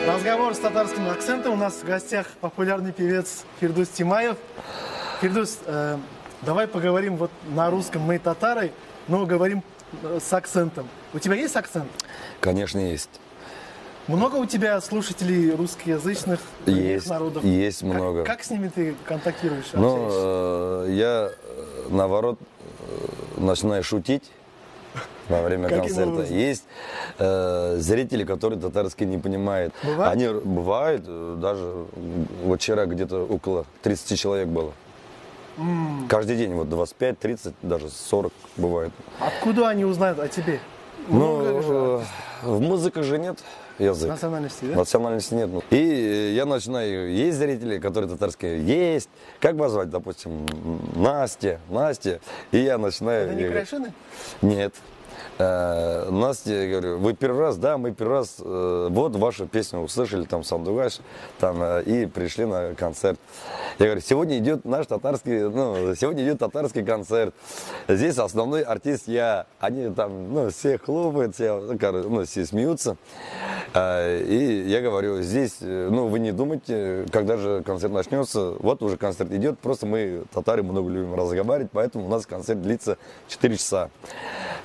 Разговор с татарским акцентом. У нас в гостях популярный певец Фирдус Тимаев. Фирдус, давай поговорим вот на русском. Мы татары, но говорим с акцентом. У тебя есть акцент? Конечно, есть. Много у тебя слушателей русскоязычных народов? Есть много. Как с ними ты контактируешь? Ну, я, наоборот, начинаю шутить во время концерта. Есть зрители, которые татарский не понимают. Бывает? Они бывают, даже вот вчера где-то около 30 человек было. Каждый день, вот 25, 30, даже 40 бывает. Откуда они узнают о тебе? Ну, в музыке же нет языка. Национальности, да? Национальности нет. И я начинаю, есть зрители, которые татарские, есть. Как вас звать, допустим, Настя. И я начинаю... Это не Крайшины? Нет. Настя, я говорю, вы первый раз, да, мы первый раз, вот вашу песню услышали, там, Сандугаш, там, и пришли на концерт. Я говорю, сегодня идет наш сегодня идет татарский концерт. Здесь основной артист я. Они там, все хлопают, все смеются. И я говорю, здесь, вы не думайте, когда же концерт начнется. Вот уже концерт идет, просто мы, татары, много любим разговаривать, поэтому у нас концерт длится 4 часа.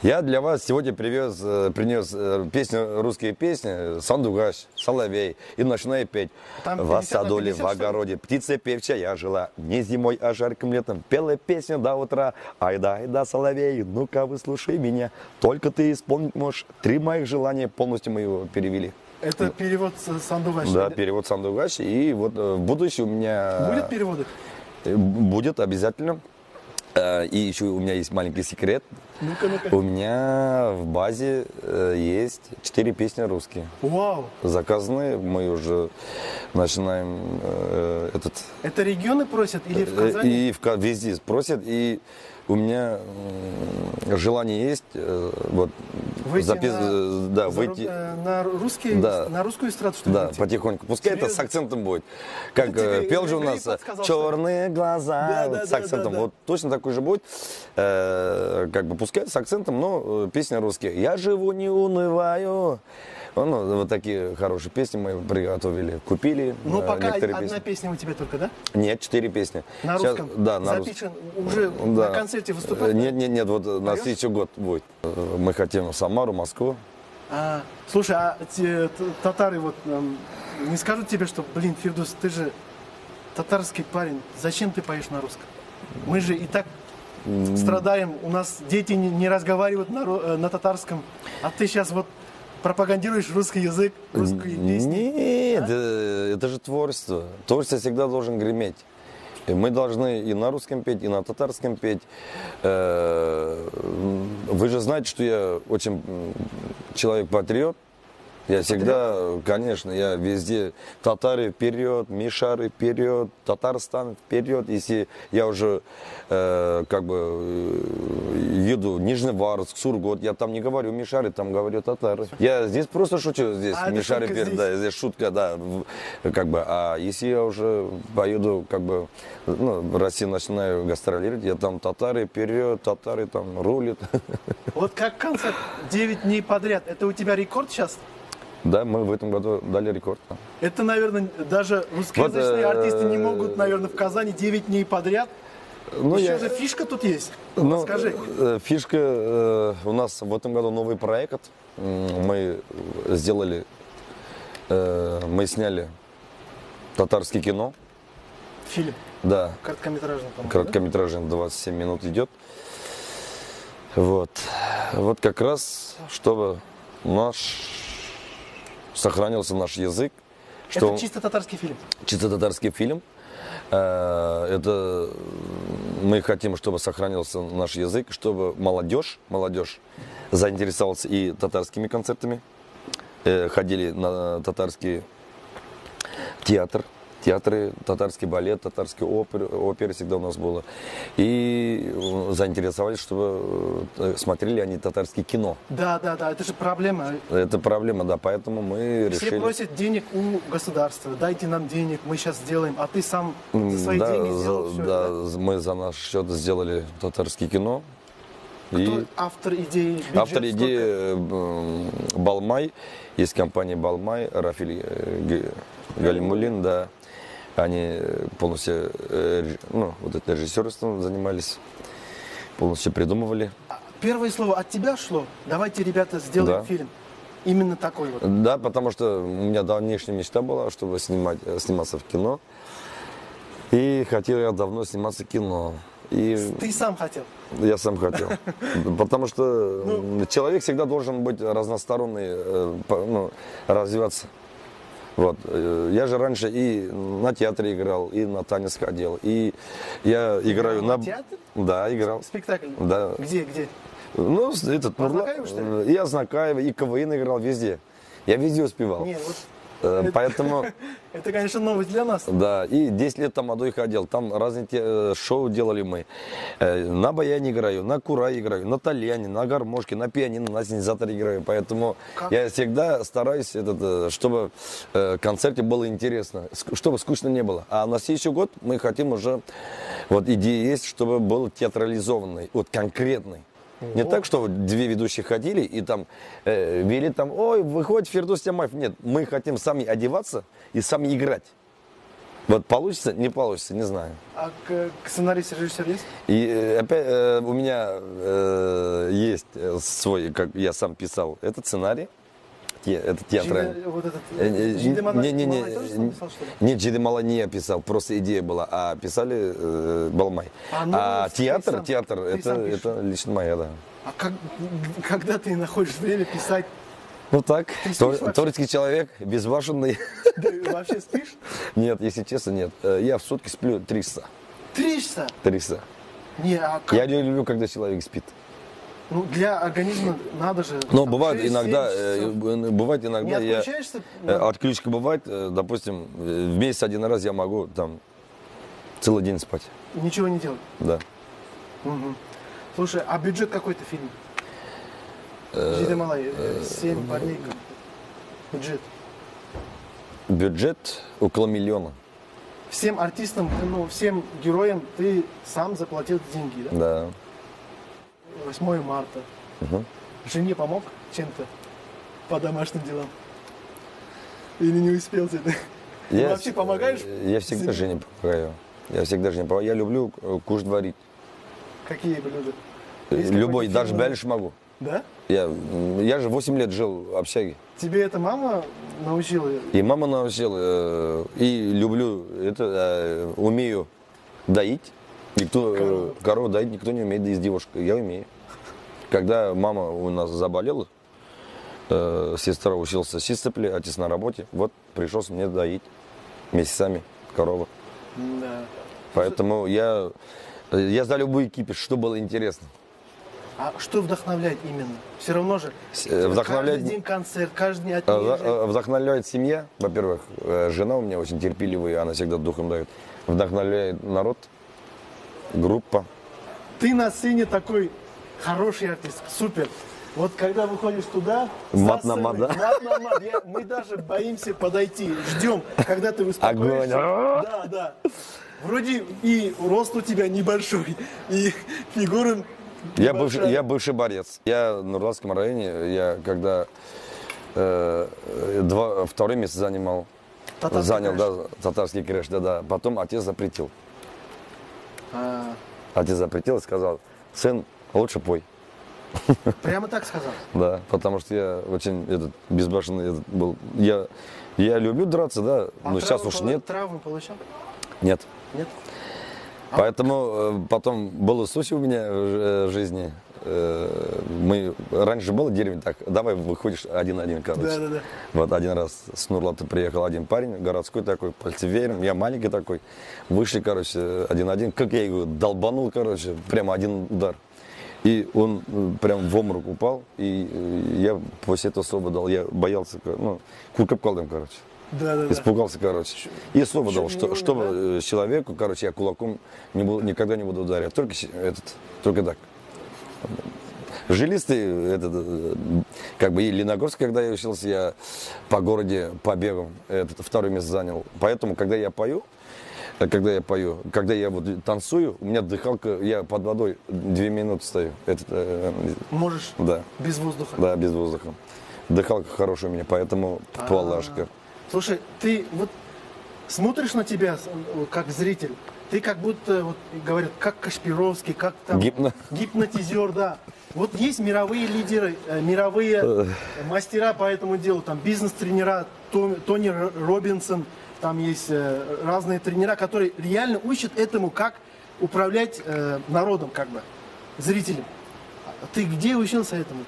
Я для вас сегодня принес песню, русские песни, Сандугаш, Соловей, и начинаю петь. В садоле, в огороде, птица певчая жила, не зимой, а жарким летом, пела песню до утра. Айда, айда, Соловей, ну-ка выслушай меня, только ты исполнить можешь 3 моих желания, полностью мы его перевели. Это перевод Сандугаш? Да, перевод Сандугаш, и вот в будущем у меня... Будет переводы? Будет обязательно. И еще у меня есть маленький секрет. Ну-ка. У меня в базе есть 4 песни русские. Вау! Заказанные. Мы уже начинаем Это регионы просят или в Казани? И везде просят. И у меня желание есть выйти на русский, да. на русскую эстраду, что ли? Да, потихоньку. Пускай Серьезно? это с акцентом будет. Как пел же у нас черные глаза с акцентом. Да. Вот точно такой же будет. Пускай с акцентом, но песня русские. Я живу, не унываю. Вот такие хорошие песни мы приготовили, купили. Ну, пока одна песни. песня у тебя только, да? Нет, 4 песни. На русском? Да, на русском. Уже на концерте выступать? Нет, вот на следующий год будет. Мы хотим в Самару, Москву. Слушай, татары не скажут тебе, что, Фирдус, ты же татарский парень, зачем ты поешь на русском? Мы же и так страдаем, у нас дети не разговаривают на татарском, а ты сейчас пропагандируешь русский язык, русскую песню. Нет, это же творчество. Творчество всегда должен греметь. И мы должны и на русском петь, и на татарском петь. Вы же знаете, что я очень человек-патриот. Я всегда, конечно, я везде татары вперед, мишары вперед, Татарстан вперед. Если я уже еду в Нижневартовск, Сургут, я там не говорю мишары, там говорю татары. Я здесь просто шучу, здесь мишары вперед, да, здесь шутка, да, А если я уже поеду, в России начинаю гастролировать, я там татары вперед, татары там рулят. Вот как концерт 9 дней подряд, это у тебя рекорд сейчас? Да, мы в этом году дали рекорд. Это, наверное, даже русскоязычные артисты не могут, наверное, в Казани 9 дней подряд. Еще же фишка тут есть. Скажи. Фишка, у нас в этом году новый проект. Мы сняли татарское кино. Фильм? Да. Короткометражный, по-моему. Короткометражный, 27 минут идет. Вот как раз, чтобы сохранился наш язык. Это чисто татарский фильм? Чисто татарский фильм. Это мы хотим, чтобы сохранился наш язык, чтобы молодежь заинтересовалась и татарскими концертами. Ходили на татарский театры, татарский балет, татарский оперы всегда у нас было. И заинтересовались, чтобы смотрели они татарское кино. Да, это же проблема. Это проблема, да, поэтому мы решили... Все просят денег у государства, дайте нам денег, мы сейчас сделаем, а ты сам за свои деньги сделал все. Да, мы за наш счет сделали татарское кино. Кто автор идеи? Бюджет Автор сколько? идеи Балмай, есть компания Балмай, Рафиль Галимулин, да. Они полностью, ну, вот это режиссерством занимались, полностью придумывали. Первое слово от тебя шло. Давайте, ребята, сделаем Да. фильм. Именно такой вот. Да, потому что у меня давнейшая мечта была, чтобы сниматься в кино. И хотел я давно сниматься в кино. И Ты сам хотел. я сам хотел. Потому что человек всегда должен быть разносторонний, ну, развиваться. Вот. Я же раньше и на театре играл, и на танец ходил, и я играю на на... театр? Да, играл. Спектакль? Да. Где? Ну, этот... В Азнакаеве, что ли? И Азнакаево, и КВН играл везде. Я везде успевал. Не, вот Поэтому... это, конечно, новость для нас. Да, и 10 лет там Адой ходил, там разные шоу делали мы. На баяне играю, на кура играю, на тальяне, на гармошке, на пианино, на синтезаторе играю. Поэтому я всегда стараюсь, чтобы концерте было интересно, чтобы скучно не было. А на следующий год мы хотим уже, вот идея есть, чтобы был театрализованный, вот конкретный. Не так, что вот две ведущие ходили и там вели там, ой, выходит Фирдус Тямаев. Нет, мы хотим сами одеваться и сами играть. Вот получится, не получится, не знаю. А сценарист, режиссер есть? И опять у меня есть свой, как я сам писал, этот сценарий. Это театральный. Вот этот Джиде Малай тоже сам писал, что ли? Нет, Джиде Малай не описал, просто идея была, а писали Балмай. А театр, это лично моя, да. А когда ты находишь время писать? Ну так, спишь вообще? творческий человек, безбашенный. Ты вообще спишь? Нет, если честно, нет. Я в сутки сплю 3 часа. 3 часа? 3 часа. Не, а как? Я не люблю, когда человек спит. Ну, для организма надо же. Но там, бывает 6-7 иногда, часов. Не я отключаешься? отключка бывает, допустим, в месяц один раз я могу там целый день спать. Ничего не делать. Да. Мгм. Слушай, а бюджет какой-то фильм? Джиде Малай, 7 парней. Бюджет. Бюджет около миллиона. Всем артистам, ну, всем героям ты сам заплатил деньги, да? Да. 8 марта. Мгм. Жене помог чем-то по домашним делам? Или не успел ты? Ты вообще помогаешь? Я всегда Жене помогаю. Я люблю кушать, варить. Какие блюда? Есть Любой, какой-то даже фирменный? больше могу. Да? Я же 8 лет жил в общаге. Тебе это мама научила? И мама научила, и люблю это, умею доить. Корову доить никто не умеет, да из девушек. Я умею. Когда мама у нас заболела, сестра учился в Систопле, отец на работе, вот пришлось мне доить месяцами корову. Да. Поэтому я за любой кипиш, что было интересно. А что вдохновляет именно? Все равно же Вдохновляет- каждый день концерт, каждый день отъезжает. Вдохновляет семья, во-первых, жена у меня очень терпеливая, она всегда духом дает. Вдохновляет народ, группа. Ты на сцене такой хороший артист, супер. Вот когда выходишь туда, Мат со на сцены, мат, да? мат на мат. Мы даже боимся подойти, ждем, когда ты успокоишься. Огонь. Да, да. Вроде и рост у тебя небольшой, и фигура небольшая. Я бывший борец. Я в Нурлатском районе, я когда второй месяц занял, татарский крэш, да. Потом отец запретил. А, Отец запретил и сказал, сын, лучше пой. прямо так сказал. Да, потому что я очень безбашенный был. Я люблю драться, да, А но сейчас уж нет. Травму получал? Нет. Нет? Поэтому потом было суши у меня в жизни. Раньше было деревня так, давай выходишь один-один, короче. Да. Вот один раз с Нурлата приехал один парень, городской такой, пальцеверем, я маленький такой. Вышли, короче, один-один. Как я его долбанул, короче, прямо один удар. И он прям в обморок упал, и я после этого слово дал. Я боялся, куркап калдым, короче. Да. Испугался, короче. И слово дал, Чтоб не чтобы умер, человеку, короче, я кулаком никогда не буду ударять. Только так. Жилистый, как бы и Леногорск, когда я учился, я по городе, по бегам, второй место занял. Поэтому, когда я пою, когда я пою. Когда я вот танцую, у меня дыхалка, я под водой 2 минуты стою. Можешь Да. без воздуха? Да, без воздуха. Дыхалка хорошая у меня, поэтому туалашка. Слушай, ты вот смотришь на тебя как зритель, ты как будто, вот, говорят, как Кашпировский, как там гипнотизер, да. Вот есть мировые лидеры, мировые мастера по этому делу, там бизнес-тренера, Тони Робинсон, там есть разные тренера, которые реально учат этому, как управлять народом, как бы, зрителем. Ты где учился этому?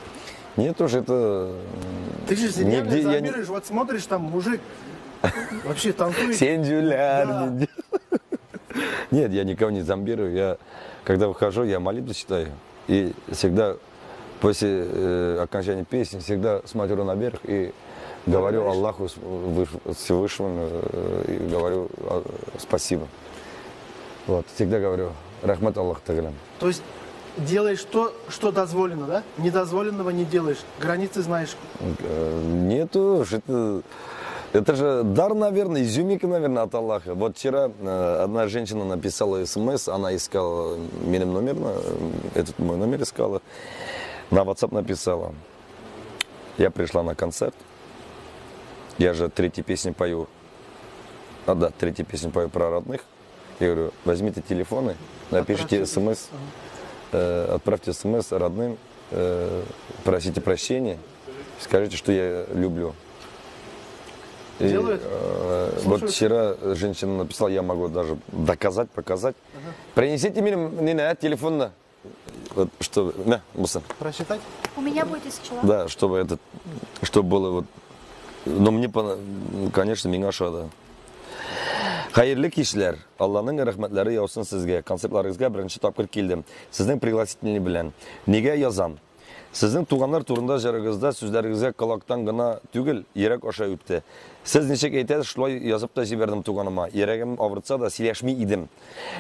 Нет, тоже это... Ты же реально зомбируешь, вот смотришь, там мужик вообще танцует. Сендюляр. Нет, я никого не зомбирую. Я, когда выхожу, я молитву читаю. И всегда после окончания песни всегда смотрю наверх и говорю Аллаху Всевышнему и говорю спасибо. Вот, всегда говорю рахмат Аллах Тагалям. То есть делаешь то, что дозволено, да? Недозволенного не делаешь. Границы знаешь. Нету, это же дар, наверное, изюминка, наверное, от Аллаха. Вот вчера одна женщина написала смс, она искала меня номер, этот мой номер искала, на WhatsApp написала. Я пришла на концерт, я же третью песню пою, третью песню пою про родных. Я говорю, возьмите телефоны, напишите смс, отправьте смс родным, просите прощения, скажите, что я люблю. Делают? Вот вчера женщина написала, я могу даже доказать, показать. Принесите мне телефон, вот, чтобы, просчитать? У меня будет исчела. Да, чтобы было вот, но мне, конечно, меня шада. Хайырлы кишләр, Алланың рәхмәтләре яусын сезгә. Концертларыгызга беренче тапкыр килдем. Сезнең пригласительный белән. Нигә язам? Сезнең туганнар турында җырыгызда сүзләрегезгә колактан гына түгел, йөрәк аша үтте. Сез ничек әйтәсез, шулай язып та җибәрдем туганыма. Йөрәгем авыртса да сөйләшми идем.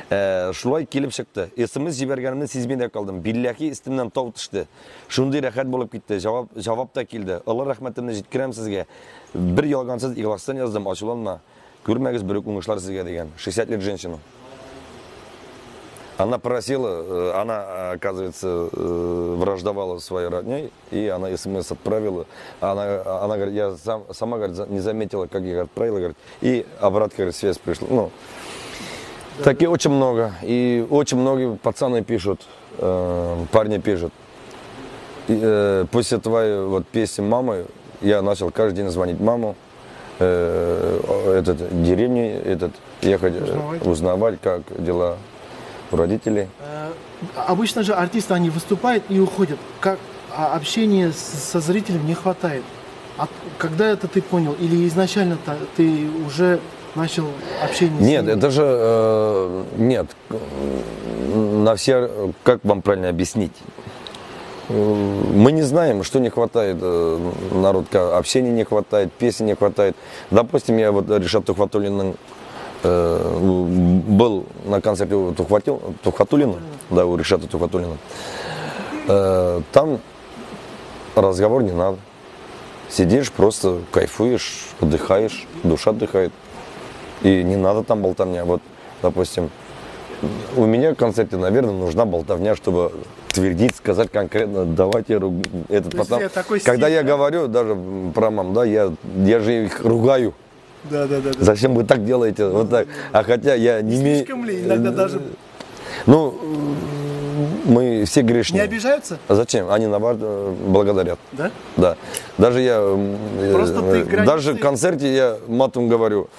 Шулай килеп чыкты. SMS җибәргәнемне сизмәй дә калдым. Билләхи истемнән тау төште. Шундый рәхәт булып китте. Җавап та килде. Алла рәхмәтемне җиткерәм сезгә. Бер ялгансыз ихластан яздым, ачуланма. Күрмәгез бер уңышлар сезгә дигән. 60 лет женщина. Она просила, она, оказывается, враждовала своей родней, и она смс отправила. Она говорит, я сама говорит, не заметила, как я отправила, говорит, и обратно, говорит, связь пришла. Ну, да, такие очень много. И очень многие пацаны пишут, парни пишут. И, после твоей вот песни «Мамы» я начал каждый день звонить маму, деревни, ехать узнавать, как дела у родителей. Обычно же артисты, они выступают и уходят. Как общения со зрителем не хватает. Когда это ты понял? Или изначально ты уже начал общение с ним? Нет, это же... нет. На все... Как вам правильно объяснить? Мы не знаем, что не хватает народ, общения не хватает, песни не хватает. Допустим, я вот Ришат Тухватуллин был на концерте у Тухватуллина, да, у Ришата Тухватуллина. Там разговор не надо. Сидишь, просто кайфуешь, отдыхаешь, душа отдыхает. И не надо там болтовня. Вот, допустим, у меня в концерте, наверное, нужна болтовня, чтобы твердить, сказать конкретно, давайте потом. Когда я говорю даже про мам, да, я же их ругаю. Да. Зачем вы так делаете? Вот так. А хотя я не имею... Слишком ли? Иногда даже... Ну, мы все грешные. Не обижаются? А зачем? Они, наоборот, благодарят. Да? Да. Даже я... Просто ты даже в концерте я матом говорю.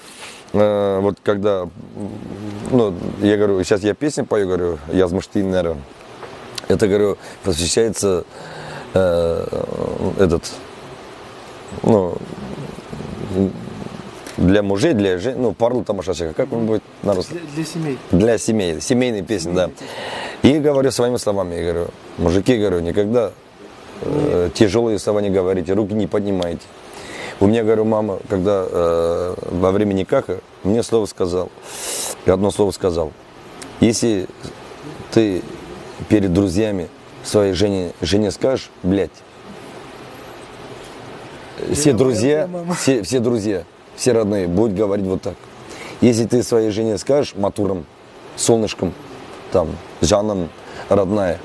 Вот когда... Ну, я говорю, сейчас я песню пою, говорю, я с Муштиннером. Это, говорю, посвящается для мужей, для женщин, ну, парлу тамашачика, как он будет на русском? Для семей. Для семей, семейные песни, да. И говорю своими словами, я говорю, мужики, говорю, никогда тяжелые слова не говорите, руки не поднимайте. У меня, говорю, мама, когда во время никаха, мне слово сказал, одно слово сказал, если ты перед друзьями своей жене скажешь, блядь, все друзья, все родные будут говорить вот так. Если ты своей жене скажешь матуром, солнышком, там, жаном, родная,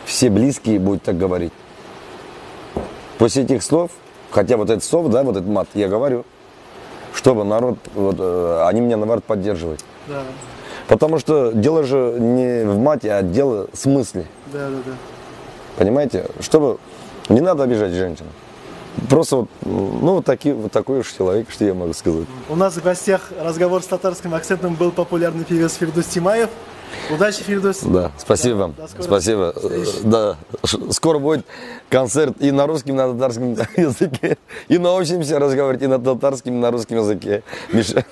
все близкие будут так говорить. После этих слов, хотя вот этот слов, да, вот этот мат, я говорю, чтобы народ, вот, они меня наоборот поддерживают. Да, Потому что дело же не в мате, а дело в смысле. да. Понимаете? Чтобы не надо обижать женщин. Просто вот, ну, вот такой уж человек, что я могу сказать. У нас в гостях разговор с татарским акцентом был популярный певец Фирдус Тимаев. Удачи, Фирдус. Да, спасибо вам. До скорых Спасибо. встреч. Да, скоро будет концерт и на русском, и на татарском языке. И научимся разговаривать и на татарском, и на русском языке. Миша.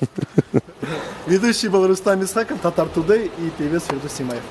Ведущий был Рустам Исхаков, Татар Тудей и певец Фирдус Тимаев.